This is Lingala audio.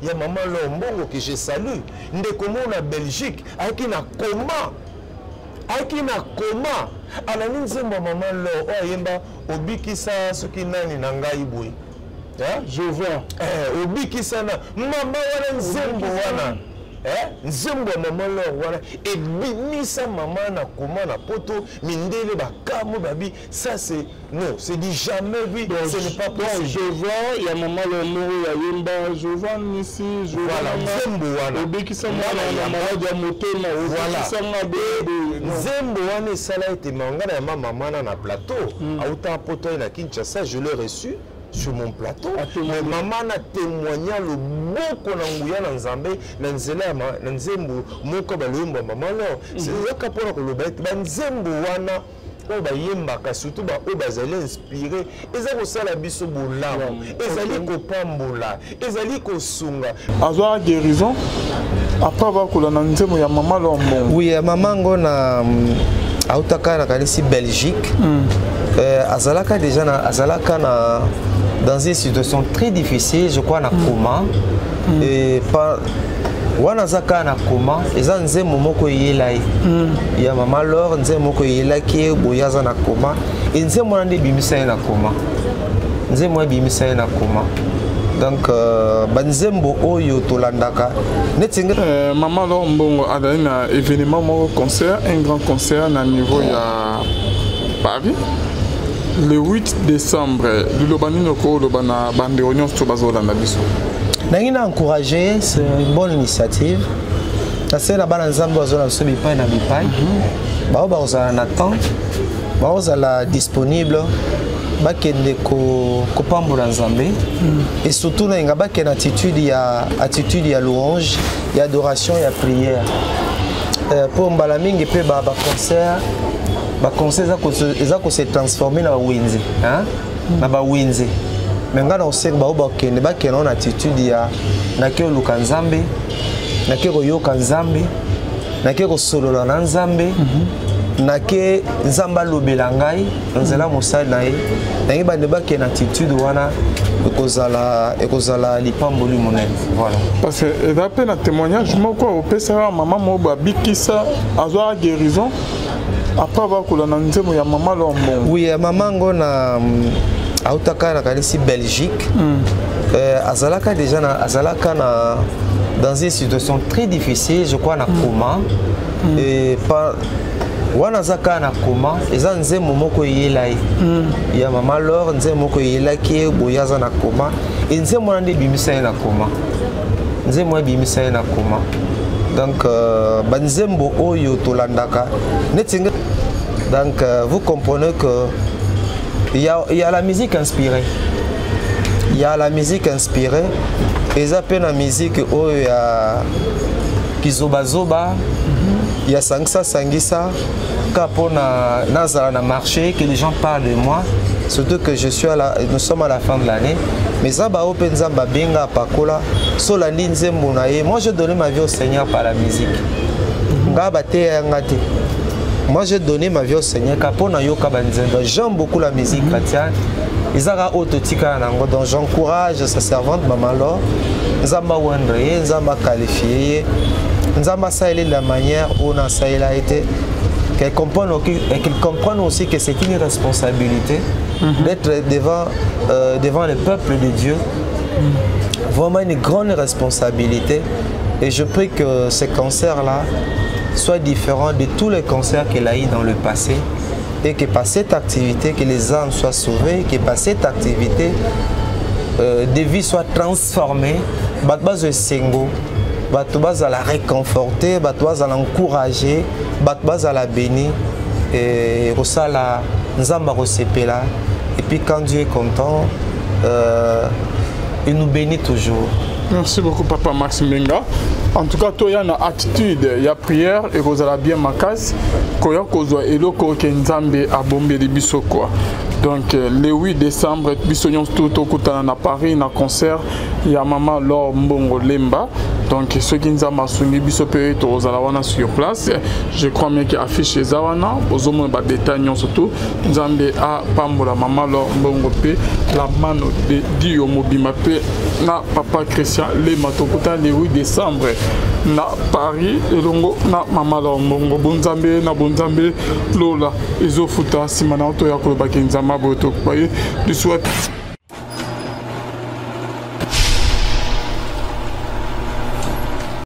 il y a maman Lombongo que je salue. Ndekomo na Belgique, avec na coma. Avec na coma. Alors nous sommes maman Lo, oyemba obikisa soki nani na ngai boy. Je vois. Obikisa na maman wana nzembo wana. Nzembo maman Lo wana et binisa maman na coma na poto mindele bakamo babi ça c'est non, c'est dit jamais vu, ce n'est pas possible. Je vois, il y a maman Lo Moro, il y a Yemba, je vois ici, je vois Nzembo wana. Obikisa na malade ya motema, Nzembo wana esala ete mangana ya maman na plateau. Autant poto na Kinshasa, je l'ai reçu sur mon plateau. Mais maman a témoigné le beaucoup na nguya na nzambe na nzela na nzembo moko balomba maman Lo. C'est ça kapona ko loba ete nzembo wana o ba yembaka surtout ba o bazali inspiré ezali kosala biso bolamu ezali kopambola ezali kosunga azwa guérison après avoir kola na nzembo ya maman Lo Mbongo. Oui, maman ngona autaka na kanisi Belgique. Azalaka déjà dans une situation très difficile, je crois na coma. Et par wanazaka na coma, eza nzembo moko yelai. Ya maman Laure nzembo moko yelaki boyaza na coma. Et nzembo nande bimisa na coma. Nzembo bimisa na coma. Donc banzembo oyo tolandaka netinga maman Lo Mbongo a donné un événement moko concert, un grand concert na niveau ya Paris. Le 8 décembre, le Noko, le Bana Bande Oignon, Tobazola Nabiso. N'a encouragé, c'est une bonne initiative. C'est la Banzambo Zola Sobipai Nabipai. Baoza Nathan, Baoza disponible. Bakende kopambola nzambe et surtout na ngaba ken attitude ya louange, ya adoration, ya prière. Pour mbala mingi pe ba concert eza ko se transformer na wenze, na ba wenze. Menga na osek ba bakende na attitude ya na ke luka nzambe, na ke yoka nzambe, na ke solola na nzambe. Nake nzamba lobela ngai nzela mosali na ye nangi bande bake na attitude wana ekozala lipamboli monene. Voilà, parce que va peine un témoignage moko opesa maman moba bikisa azwa guérison après avoir kola na nzembo ya maman Lo Mbongo. Oui, maman ngona autaka na kanisi Belgique. Azalaka déjà dans une situation très difficile, je crois na coma. Et par wanazaka na coma eza nzembo moko yelai ya maman Laure nzembo moko yelaki boyaza na coma et nzembo nande bimisa na coma, nzembo bimisa na coma. Donc banzembo oyo tolandaka netinga. Donc vous comprenez que il y a la musique inspirée, il y a la musique inspirée et ça peut la musique oyo ya kizobazoba. Il y a Sangisa, quand Nazara na marché, que les gens parlent de moi, surtout que nous sommes à la fin de l'année. Mais ça va open zamba benga pakola, solandi nzembo na ye. Moi j'ai donné ma vie au Seigneur par la musique. Moi j'ai donné ma vie au Seigneur kapona yoka banzembo. J'aime beaucoup la musique chrétienne. Izara autotika nango, donc j'encourage sa servante maman Laure. Nzamba wendre, nzamba qualifié. Nous avons essayé de la manière où on a été, qu'elle comprenne aussi que c'est une responsabilité d'être devant le peuple de Dieu. Vraiment une grande responsabilité. Et je prie que ce concert-là soit différent de tous les concerts qu'elle a eu dans le passé. Et que par cette activité, que les âmes soient sauvées, que par cette activité, des vies soient transformées. Batouba à la réconforter, Batouba à l'encourager, Batouba à la bénir et Rosala Nzamba Rosepela. Et puis quand Dieu est content, il nous bénit toujours. Merci beaucoup Papa Max Mbenga. En tout cas, toi, il y a une attitude, il y a prière et vous allez bien ma case. Koya kozwa eloko ke Nzambe a bombé de biso quoi. Donc le 8 décembre, biso nyons tout au kutana na Paris na concert, il y a maman Lo Mbongo Lemba. Donc ceux qui nous ont massouné biso pe tozala sur place, je crois bien que affiche les awana bozomo ba détails surtout nzambe a pambola mama lo mbongo pe la mano de Dio mobima pe na papa Christian le matokota le 8 décembre na Paris elongo na mama lo mbongo bonzambe na bonzambe lola ezofuta simana to ya ko ba kenzama boto kwaye du souhaite